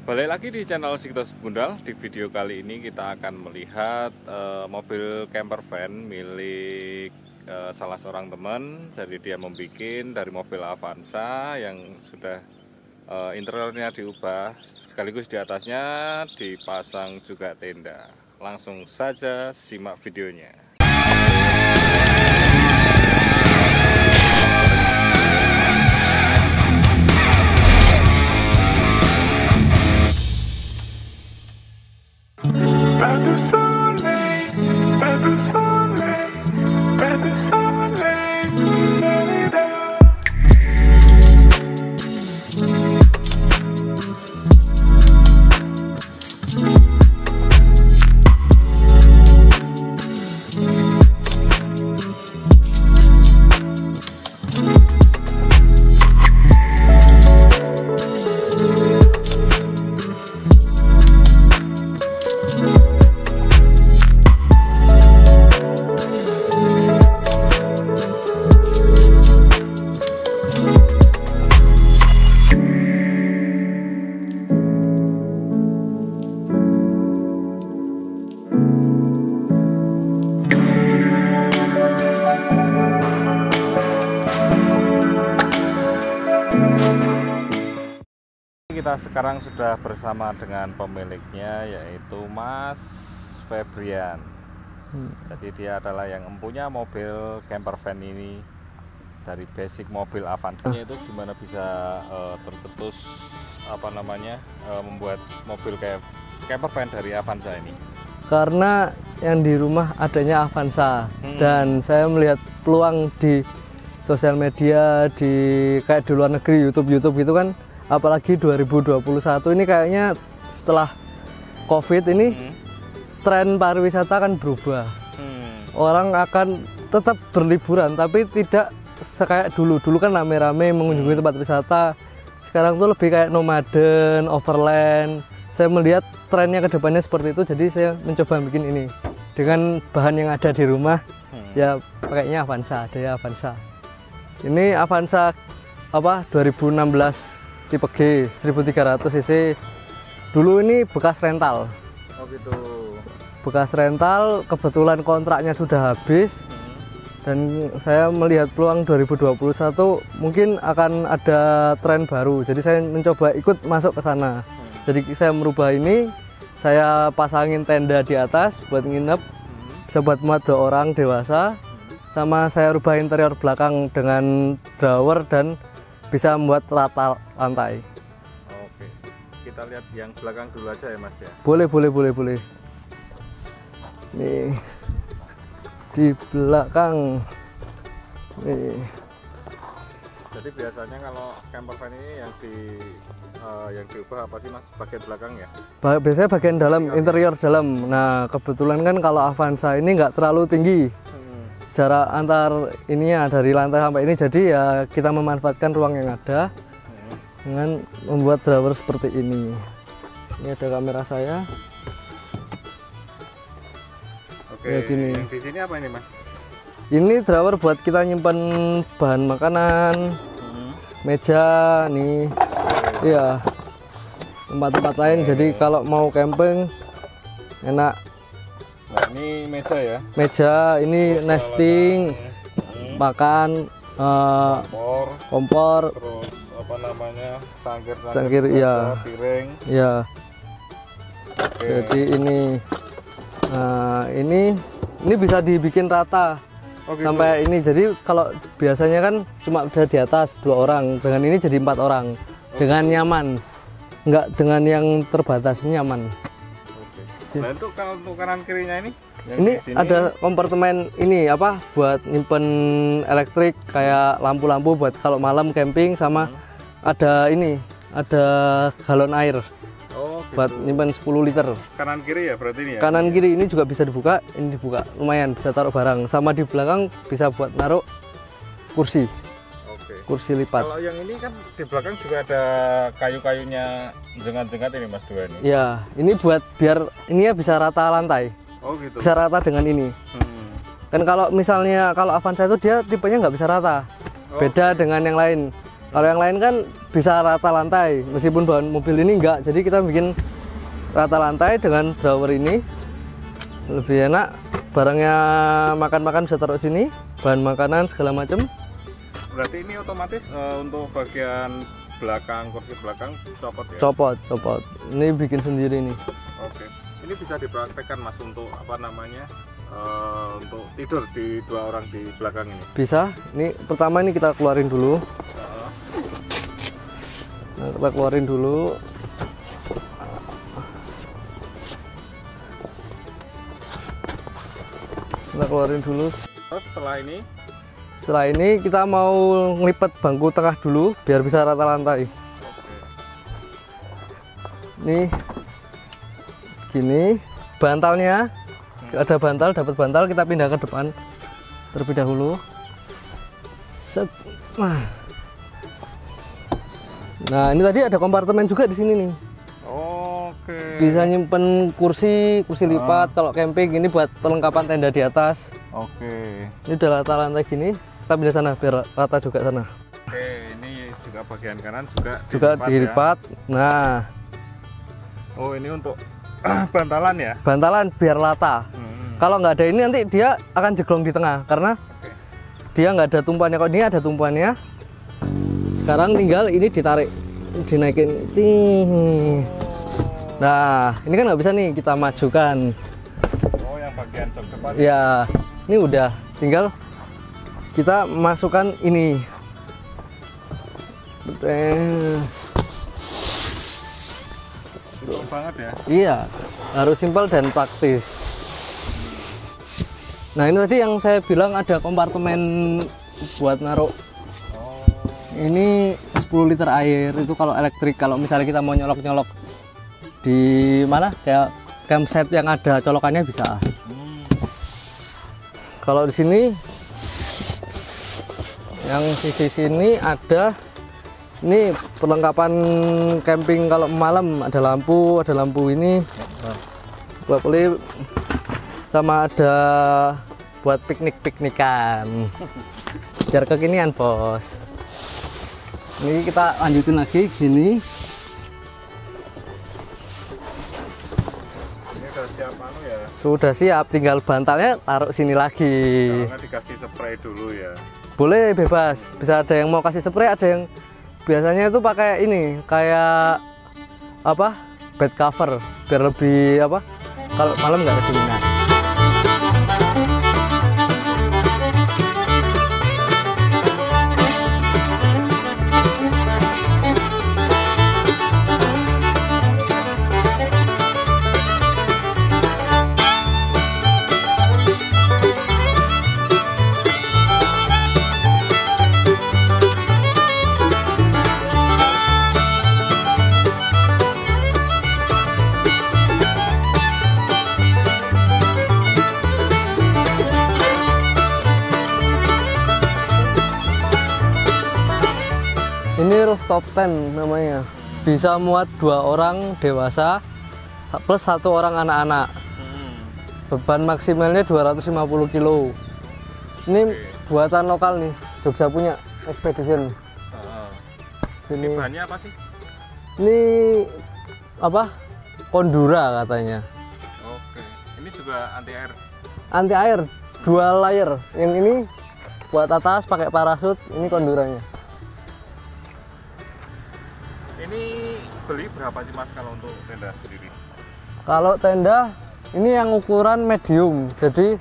Balik lagi di channel Sekitar Bundal. Di video kali ini kita akan melihat mobil camper van milik salah seorang teman. Jadi dia membuat dari mobil Avanza yang sudah interiornya diubah, sekaligus di atasnya dipasang juga tenda. Langsung saja simak videonya. Pas de soleil, pas de soleil, pas de soleil. Da-da-da. Kita sekarang sudah bersama dengan pemiliknya, yaitu Mas Febrian. Jadi dia adalah yang mempunyai mobil camper van ini. Dari basic mobil Avanza-nya itu gimana bisa tercetus membuat mobil kayak camper van dari Avanza ini? Karena yang di rumah adanya Avanza dan saya melihat peluang di sosial media, kayak di luar negeri, YouTube gitu kan. Apalagi 2021 ini kayaknya setelah COVID ini tren pariwisata kan berubah. Orang akan tetap berliburan tapi tidak kayak dulu. Dulu kan rame-rame mengunjungi tempat wisata. Sekarang tuh lebih kayak nomaden, overland. Saya melihat trennya ke depannya seperti itu, jadi saya mencoba bikin ini dengan bahan yang ada di rumah. Ya pakainya Avanza, ada Avanza. Ini Avanza 2016 tipe G 1300 cc. Dulu ini bekas rental. Oh gitu. Bekas rental, kebetulan kontraknya sudah habis. Dan saya melihat peluang 2021 mungkin akan ada tren baru. Jadi saya mencoba ikut masuk ke sana. Jadi saya merubah ini, saya pasangin tenda di atas buat nginep. Bisa buat muat 2 orang dewasa. Sama saya rubah interior belakang dengan drawer dan bisa membuat rata lantai. Oke, kita lihat yang belakang dulu aja ya Mas ya. Boleh. Nih di belakang. Nih. Jadi biasanya kalau camper van ini yang diubah apa sih Mas? Bagian belakang ya? Biasanya bagian dalam, interior dalam. Nah kebetulan kan kalau Avanza ini nggak terlalu tinggi. Jarak antar ininya dari lantai sampai ini, jadi ya kita memanfaatkan ruang yang ada dengan membuat drawer seperti ini. Ini ada kamera saya. Oke, kayak gini. Yang di sini apa ini Mas? Ini drawer buat kita nyimpan bahan makanan, meja nih, iya, tempat-tempat lain. Jadi kalau mau camping enak. Nah ini meja ya? Meja, ini nesting, makan, kompor, terus cangkir, iya, piring, iya. Jadi ini bisa dibikin rata. Oh, gitu. Sampai ini. Jadi kalau biasanya kan cuma udah di atas 2 orang, dengan ini jadi 4 orang dengan nyaman, enggak dengan yang terbatas, nyaman. Nah itu kalau untuk kanan kirinya ini? Ini ada kompartemen ini buat nyimpen elektrik kayak lampu-lampu buat kalau malam camping, sama ada galon air. Oh, gitu. Buat nyimpen 10 liter. Kanan kiri ya berarti ini ya? Kanan kiri ini juga bisa dibuka, ini dibuka lumayan bisa taruh barang, sama di belakang bisa buat naruh kursi. Kursi lipat. Kalau yang ini kan di belakang juga ada kayu-kayunya jengat-jengat ini Mas, 2 ini. Ya, ini buat biar ini ya bisa rata lantai. Oh gitu. Bisa rata dengan ini. Kan kalau misalnya kalau Avanza itu dia tipenya nggak bisa rata. Beda dengan yang lain. Kalau yang lain kan bisa rata lantai, meskipun bahan mobil ini enggak. Jadi kita bikin rata lantai dengan drawer ini. Lebih enak, barangnya makan-makan bisa taruh sini, bahan makanan segala macam. Berarti ini otomatis untuk bagian belakang, kursi belakang copot ya? Copot. Ini bikin sendiri nih. Oke. Ini bisa dipraktekkan Mas untuk apa namanya? Untuk tidur di 2 orang di belakang ini. Bisa. Ini pertama ini kita keluarin dulu. Nah, kita keluarin dulu. Terus setelah ini kita mau ngelipet bangku tengah dulu biar bisa rata lantai. Nih gini bantalnya, ada bantal, dapat bantal, kita pindah ke depan terlebih dahulu. Set. Nah ini tadi ada kompartemen juga di sini nih. Oke. Bisa nyimpen kursi lipat. Kalau camping ini buat perlengkapan tenda di atas. Oke. Ini udah rata lantai gini, kita pindah sana biar rata juga sana. Oke, ini juga bagian kanan juga Dilipat. Ya? Nah. Oh, ini untuk bantalan ya? Bantalan biar rata. Kalau nggak ada ini nanti dia akan jeglong di tengah karena dia nggak ada tumpuannya. Kalau ini ada tumpuannya. Sekarang tinggal ini ditarik, dinaikin. Nah, ini kan nggak bisa nih kita majukan. Oh, yang bagian jok depan. Ya, ini udah tinggal kita masukkan ini. Simpel banget ya? Iya, harus simpel dan praktis. Nah, ini tadi yang saya bilang ada kompartemen buat naruh. Ini 10 liter air itu kalau elektrik. Kalau misalnya kita mau nyolok-nyolok di mana kayak campsite yang ada colokannya bisa. Kalau di sini yang sisi sini ada ini perlengkapan camping kalau malam, ada lampu ini buat beli, sama ada buat piknikan biar kekinian bos. Ini kita lanjutin lagi gini. Ini udah siap ya? Sudah siap, tinggal bantalnya taruh sini lagi. Karena dikasih spray dulu ya? Boleh bebas, bisa ada yang mau kasih spray, ada yang biasanya itu pakai ini kayak apa, bed cover biar lebih apa, kalau malam nggak kedinginan. Ini rooftop tent namanya, bisa muat 2 orang dewasa plus 1 orang anak-anak. Beban maksimalnya 250 kilo. Ini buatan lokal nih, Jogja punya Expedition. Sini. Ini bahannya apa sih? Ini apa? Kondura katanya. Oke. Ini juga anti air. Anti air, 2 layer. Yang ini buat atas pakai parasut, ini konduranya. Ini beli berapa sih Mas kalau untuk tenda sendiri? Kalau tenda ini yang ukuran medium, jadi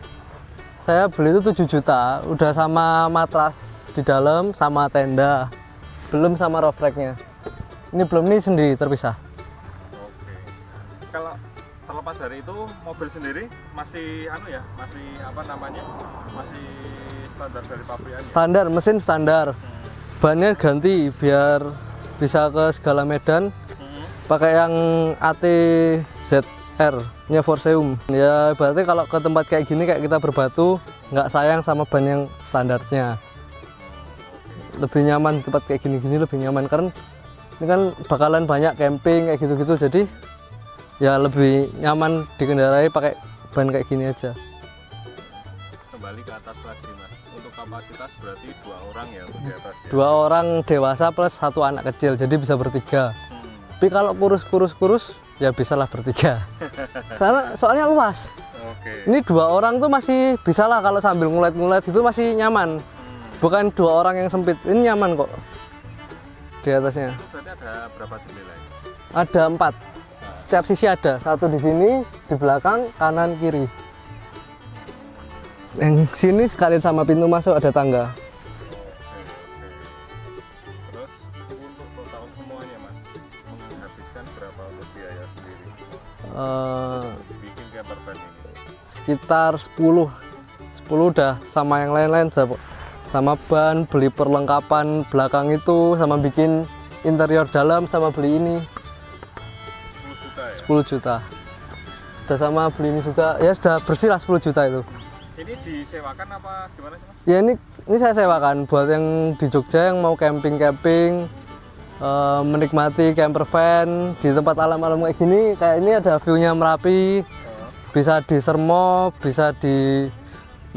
saya beli itu 7 juta, udah sama matras di dalam, sama tenda, belum sama roof racknya. Ini belum, nih sendiri terpisah. Oke. Kalau terlepas dari itu, mobil sendiri masih masih apa namanya, masih standar dari pabrik aja? Standar, mesin standar, bannya ganti biar bisa ke segala medan. Pakai yang AT-ZR nya Forseum. Ya berarti kalau ke tempat kayak gini, kayak kita berbatu, nggak sayang sama ban yang standarnya. Lebih nyaman tempat kayak gini-gini, lebih nyaman karena ini kan bakalan banyak camping kayak gitu-gitu, jadi ya lebih nyaman dikendarai pakai ban kayak gini aja. Kembali ke atas lagi Mas, untuk kapasitas berarti 2 orang ya untuk di atas ya? 2 orang dewasa plus 1 anak kecil, jadi bisa bertiga. Tapi kalau kurus ya bisalah bertiga. Soalnya luas. Oke. Ini 2 orang tuh masih bisa lah, kalau sambil ngulet-ngulet itu masih nyaman. Bukan 2 orang yang sempit, ini nyaman kok di atasnya. Itu berarti ada berapa jendela ini? Ada 4. Setiap sisi ada. 1 di sini, di belakang, kanan, kiri. Yang sini sekalian sama pintu masuk ada tangga. Terus untuk total semuanya mas, menghabiskan berapa untuk biaya sendiri? Bikin camper van ini? Sekitar 10 udah, sama yang lain-lain, sama ban, beli perlengkapan belakang itu, sama bikin interior dalam, sama beli ini 10 juta ya? 10 juta. Sudah sama beli ini juga, ya sudah bersih lah 10 juta itu. Ini disewakan apa gimana sih mas? Ya ini saya sewakan buat yang di Jogja yang mau camping, menikmati camper van di tempat alam-alam kayak gini. Kayak ini ada view-nya Merapi, bisa di Sermo, bisa di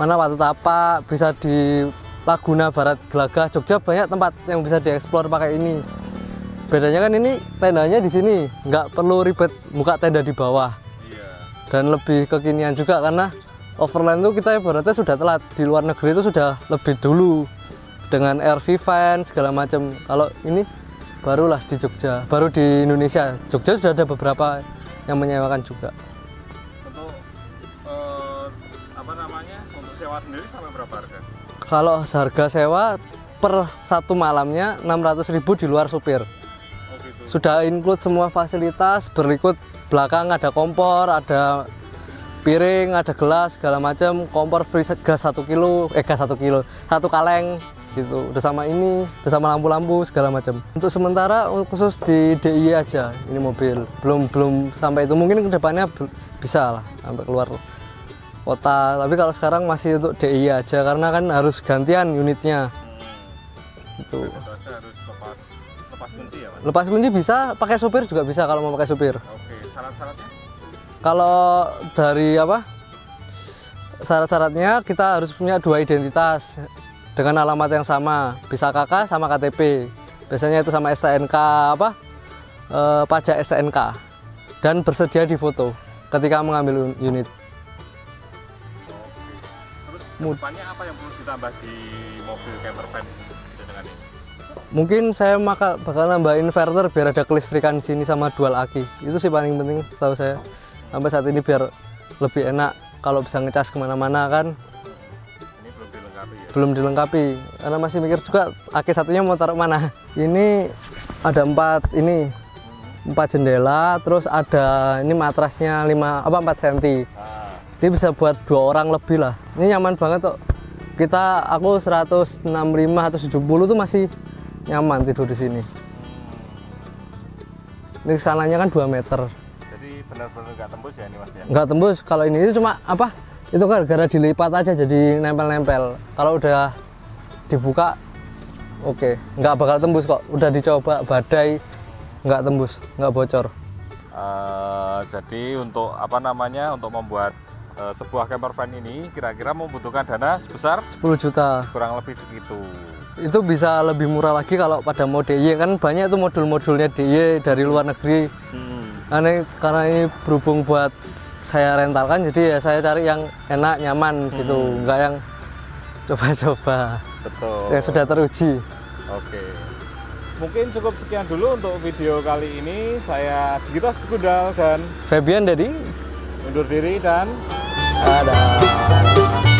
mana Watu Tapak, bisa di Laguna Barat Gelagah. Jogja banyak tempat yang bisa dieksplor pakai ini. Bedanya kan ini tendanya di sini, nggak perlu ribet buka tenda di bawah. Iya. Dan lebih kekinian juga karena overland itu kita ibaratnya sudah telat. Di luar negeri itu sudah lebih dulu dengan RV van segala macam. Kalau ini barulah di Jogja, baru di Indonesia. Jogja sudah ada beberapa yang menyewakan juga. Untuk apa namanya, untuk sewa sendiri sampai berapa harga? Kalau harga sewa per 1 malamnya 600.000 di luar supir. Oh gitu. Sudah include semua fasilitas, berikut belakang ada kompor, ada piring, ada gelas, segala macam, kompor free gas 1 kilo, 1 kaleng gitu. Udah sama ini, udah sama lampu-lampu segala macam. Untuk sementara khusus di DIY aja ini mobil. Belum sampai itu, mungkin kedepannya bisa lah sampai keluar kota. Tapi kalau sekarang masih untuk DIY aja karena kan harus gantian unitnya. Itu. Harus lepas kunci ya mas? Lepas kunci bisa, pakai supir juga bisa kalau mau pakai supir. Oke, syarat-syaratnya? Kalau dari syarat-syaratnya kita harus punya 2 identitas dengan alamat yang sama, bisa KK sama KTP. Biasanya itu sama STNK pajak STNK, dan bersedia di foto ketika mengambil unit. Terus kedepannya apa yang perlu ditambah di mobil camper van dengan ini? Mungkin saya bakal nambah inverter biar ada kelistrikan di sini sama dual aki. Itu sih paling penting setahu saya. Sampai saat ini biar lebih enak kalau bisa ngecas kemana-mana kan. Ini belum dilengkapi ya? Belum dilengkapi karena masih mikir juga aki satunya mau taruh mana. Ini ada 4 jendela, terus ada ini matrasnya 4 cm. Ini bisa buat 2 orang lebih lah. Ini nyaman banget kok. Aku 165 atau 70 tuh masih nyaman tidur di sini. Ini kesananya kan 2 meter. Benar-benar nggak tembus ya ini mas ya? Nggak tembus, kalau ini itu cuma itu kan gara-gara dilipat aja jadi nempel-nempel. Kalau udah dibuka oke, nggak bakal tembus kok. Udah dicoba badai, nggak tembus, nggak bocor. Jadi untuk untuk membuat sebuah camper van ini kira-kira membutuhkan dana sebesar 10 juta. Kurang lebih segitu. Itu bisa lebih murah lagi kalau pada mau DIY, kan banyak tuh modul-modulnya DIY dari luar negeri. Karena ini berhubung buat saya rentalkan, jadi ya saya cari yang enak, nyaman gitu, nggak yang coba-coba. Betul. Yang sudah teruji. Oke. Mungkin cukup sekian dulu untuk video kali ini. Saya Sigitos Begundal dan Febian dari undur diri dan dadah.